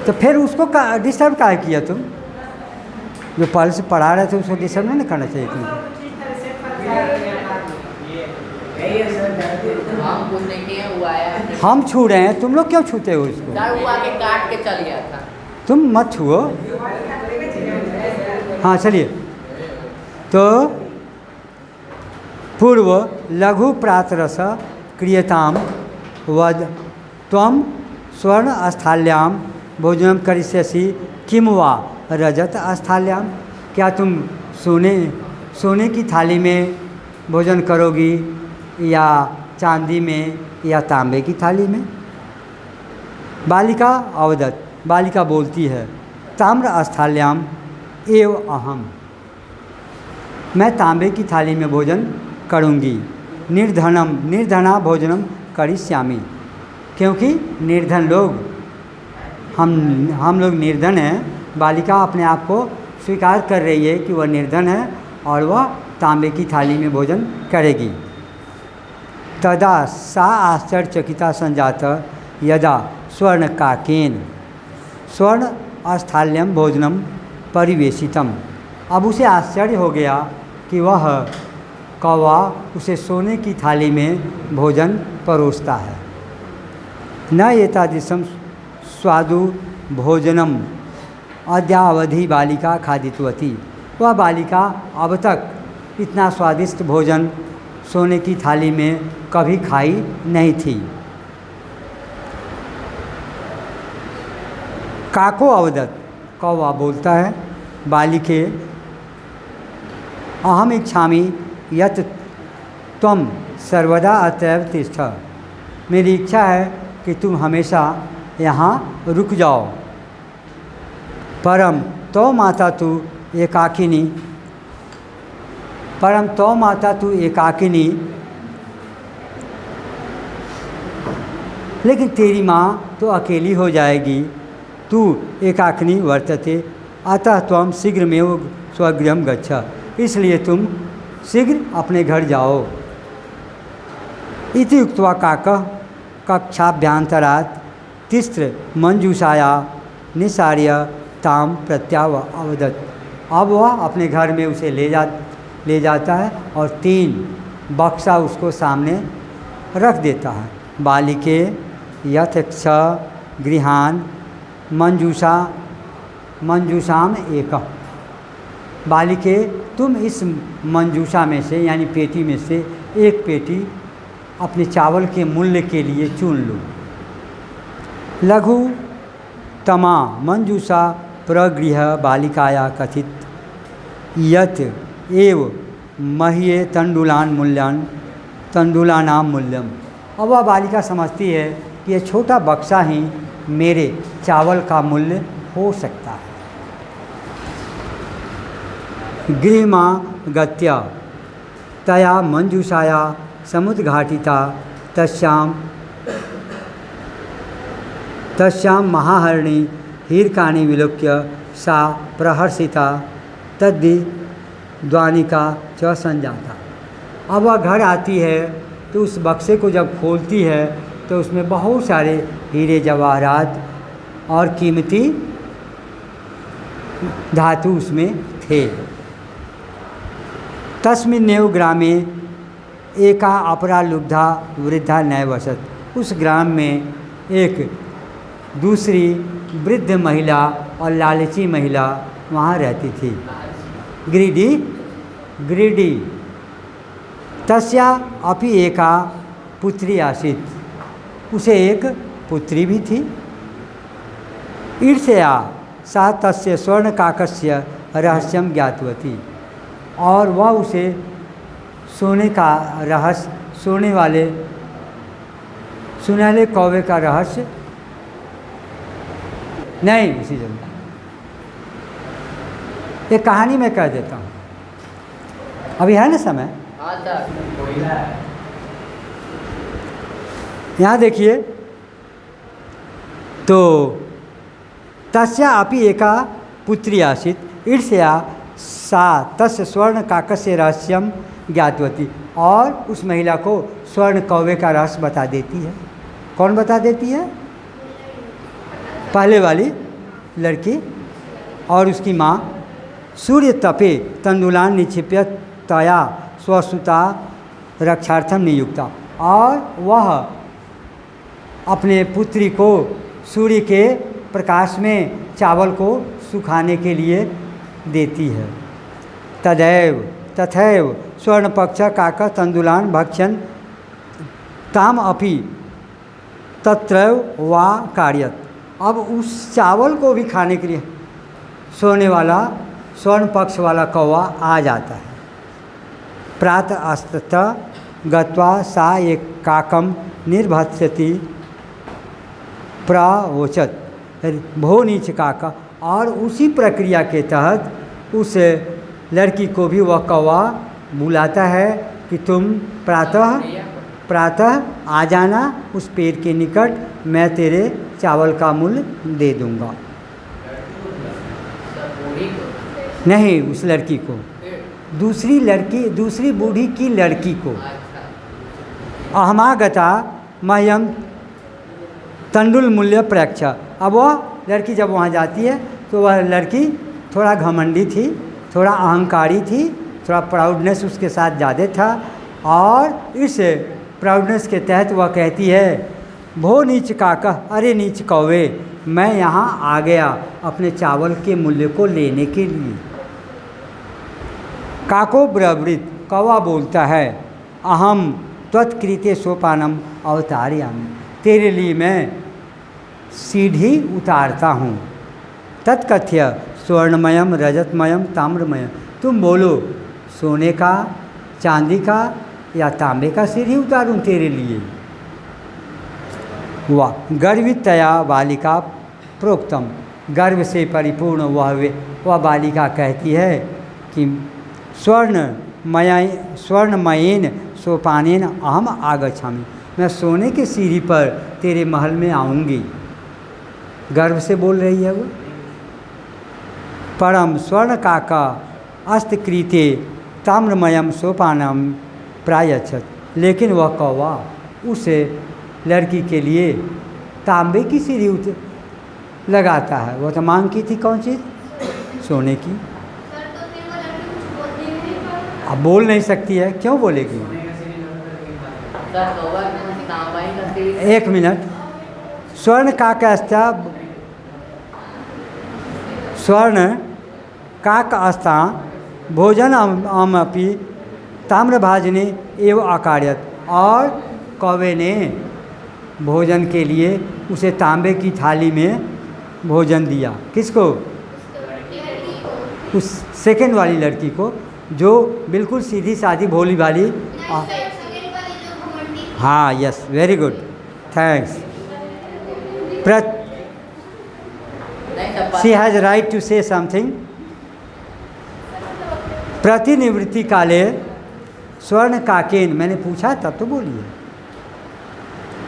तो फिर उसको डिस्टर्ब काहे किया तुम? जो पहले से पढ़ा रहे थे उसको डिस्टर्ब नहीं करना चाहिए तुमको। हम छू रहे हैं, तुम लोग क्यों छूते हो इसको? वो आके काट के चल गया था। तुम मत छुओ। हाँ चलिए। तो पूर्व लघु प्रातरस क्रियताम वद त्वं स्वर्ण स्थाल्याम भोजनम करिष्यसि किम वा रजत स्थाल्याम। क्या तुम सोने की थाली में भोजन करोगी या चांदी में या तांबे की थाली में? बालिका अवदत, बालिका बोलती है, ताम्र स्थाल्याम एव अहम, मैं तांबे की थाली में भोजन करूँगी। निर्धना भोजनम करिष्यामि, क्योंकि निर्धन लोग, हम लोग निर्धन हैं। बालिका अपने आप को स्वीकार कर रही है कि वह निर्धन है और वह तांबे की थाली में भोजन करेगी। तदा सा आश्चर्यचकिता संजात यदा स्वर्ण काकेन स्वर्ण स्थाल्यम भोजनम परिवेशितम। अब उसे आश्चर्य हो गया कि वह कौवा उसे सोने की थाली में भोजन परोसता है। न एतादृशं स्वादु भोजनम अद्यावधि बालिका खादितवती। वह बालिका अब तक इतना स्वादिष्ट भोजन सोने की थाली में कभी खाई नहीं थी। काको अवदत, कौवा बोलता है, बालिके अहम इच्छामि यत् त्वं सर्वदा अत्रैव तिष्ठ। मेरी इच्छा है कि तुम हमेशा यहाँ रुक जाओ। परम तो माता तू एकाकिनी, परम तो माता तू एकाकिनी, लेकिन तेरी माँ तो अकेली हो जाएगी। तू एकाकिनी वर्तते अतः त्वं शीघ्रमेव स्वगृहं गच्छ, इसलिए तुम शीघ्र अपने घर जाओ। इति उक्त्वा काकः कक्षाभ्यन्तरात् तिस्र मंजूषाया निसार्य ताम प्रत्यावदत्। अब वह अपने घर में उसे ले जाता है और 3 बक्सा उसको सामने रख देता है। बालिके यथक्ष गृहान मंजूषाम एक। बालिके तुम इस मंजूषा में से यानी पेटी में से एक पेटी अपने चावल के मूल्य के लिए चुन लो। लघु तमा मंजूषा प्रगृह बालिकाया कथित यत एव मह्ये तंडुलानाम मूल्यम। अब वह बालिका समझती है कि यह छोटा बक्सा ही मेरे चावल का मूल्य हो सकता है। गृहमा गत्या तया मंजूषाया समुद्घाटिता तस्यां महाहरिणी हीरकानि विलोक्य सा प्रहर्षिता तद्धि द्वानिका च संजाता। अब वह घर आती है तो उस बक्से को जब खोलती है तो उसमें बहुत सारे हीरे जवाहरात और कीमती धातु उसमें थे। तस्मिन्नेव ग्रामे एका अपरा लुब्धा वृद्धा नैवसत। उस ग्राम में एक दूसरी वृद्ध महिला और लालची महिला वहाँ रहती थी। ग्रीडी तस्या अपि एका पुत्री आसीत्। उसे एक पुत्री भी थी। ईर्ष्या सा तस्य स्वर्ण काकस्य रहस्यम ज्ञातवती। और वह उसे सोने का रहस्य, सोने वाले सुनहले कौवे का रहस्य नहीं, इसी जगह एक कहानी मैं कह देता हूँ। अभी है ना समय? यहाँ देखिए तो तस्या अपि एका पुत्री आसीत् ईर्ष्या सा तस्य स्वर्ण काकस्य रहस्यम ज्ञातवती। और उस महिला को स्वर्ण कौवे का रहस्य बता देती है। कौन बता देती है? पहले वाली लड़की और उसकी माँ। सूर्य तपे तंडुलान निक्षिप्य तया स्वसुता रक्षार्थम नियुक्ता, और वह अपने पुत्री को सूर्य के प्रकाश में चावल को सुखाने के लिए देती है। तथैव स्वर्णपक्ष काक तंडुलान भक्षण ताम अपि तत्रैव वा कार्यत। अब उस चावल को भी खाने के लिए स्वर्ण पक्ष वाला कौवा आ जाता है। प्रातः अस्तत गत्वा सा एक काकम निर्भत्स्यति प्रावोचत भो नीच काका, और उसी प्रक्रिया के तहत उस लड़की को भी वह कौवा बुलाता है कि तुम प्रातः आ जाना उस पेड़ के निकट, मैं तेरे चावल का मूल्य दे दूंगा। नहीं, उस लड़की को, दूसरी बूढ़ी की लड़की को। अहमागता मह्यम तंडुल मूल्य प्रयक्षा। अब वह लड़की जब वहाँ जाती है तो वह लड़की थोड़ा घमंडी थी, थोड़ा अहंकारी थी, थोड़ा प्राउडनेस उसके साथ ज़्यादा था, और इस प्राउडनेस के तहत वह कहती है, भो नीच काका, अरे नीच कौवे, मैं यहाँ आ गया अपने चावल के मूल्य को लेने के लिए। काको ब्रवृत, कौवा बोलता है, अहम त्वत्कृते सोपानम अवतारयामि, तेरे लिए मैं सीढ़ी उतारता हूँ। तत्कथ्य स्वर्णमयम रजतमयम ताम्रमयम, तुम बोलो सोने का, चांदी का या तांबे का सीढ़ी उतारूं तेरे लिए। वाह, गर्वितया बालिका प्रोक्तम, गर्व से परिपूर्ण वह बालिका कहती है कि स्वर्णमयेन सोपानेन अहम आगच्छामि, मैं सोने के सीढ़ी पर तेरे महल में आऊँगी। गर्व से बोल रही है वो। परम स्वर्ण काका अस्तकृते ताम्रमयम सोपानम प्रायच्छत, लेकिन वह कौवा उस लड़की के लिए तांबे की सीढ़ी लगाता है। वो तो मांग की थी कौन चीज़? सोने की। अब बोल नहीं सकती है, क्यों बोलेगी? एक मिनट। स्वर्ण काकस्था भोजन अमपि ताम्रभाजने एवं अकार्यत, और कौवे ने भोजन के लिए उसे तांबे की थाली में भोजन दिया। किसको? उस सेकंड वाली लड़की को, जो बिल्कुल सीधी सादी भोली वाली। हाँ, yes, very good, thanks. She has right to say something. प्रतिनिवृत्ति काले स्वर्ण काकेन, मैंने पूछा तब तो बोलिए।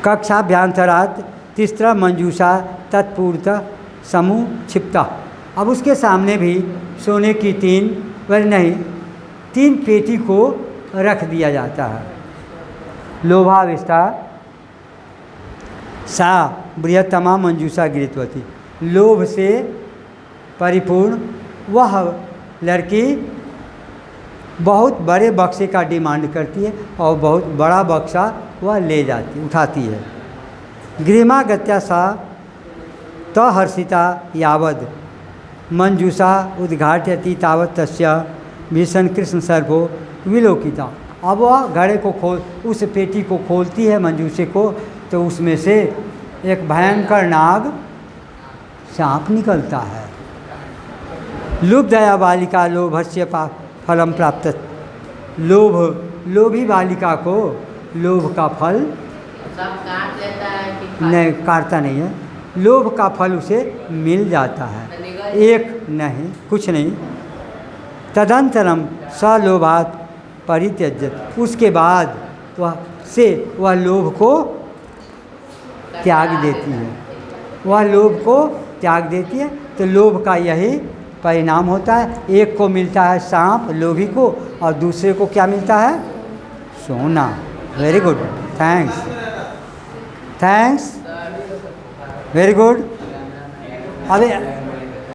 कक्षाभ्यंतरात तीसरा मंजूषा तत्पूर्वतः समूह क्षिप्ता, अब उसके सामने भी सोने की तीन पेटी को रख दिया जाता है। लोभाविष्टा सा बृहत्तमा मंजूषा गृहीतवती, लोभ से परिपूर्ण वह लड़की बहुत बड़े बक्से का डिमांड करती है और बहुत बड़ा बक्सा वह ले जाती उठाती है। गृहमागत्या सा तहर्षिता यावद मंजूषा उद्घाटयति तावत तस्य भीषण कृष्ण सर्पो विलोकिता, अब वह घड़े को उस पेटी को खोलती है मंजूषे को, तो उसमें से एक भयंकर नाग सांप निकलता है। लुब्धया बालिका लोभस्य फलम प्राप्त, लोभी बालिका को लोभ का फल सब काट लेता है कि नहीं, काटता नहीं है, लोभ का फल उसे मिल जाता है। एक नहीं, कुछ नहीं। तदंतरम सलोभात परित्यज्यत, उसके बाद वह लोभ को त्याग देती है, वह लोभ को त्याग देती है। तो लोभ का यही परिणाम होता है। एक को मिलता है सांप लोभी को, और दूसरे को क्या मिलता है? सोना। Very good, thanks. Thanks, very good. अभी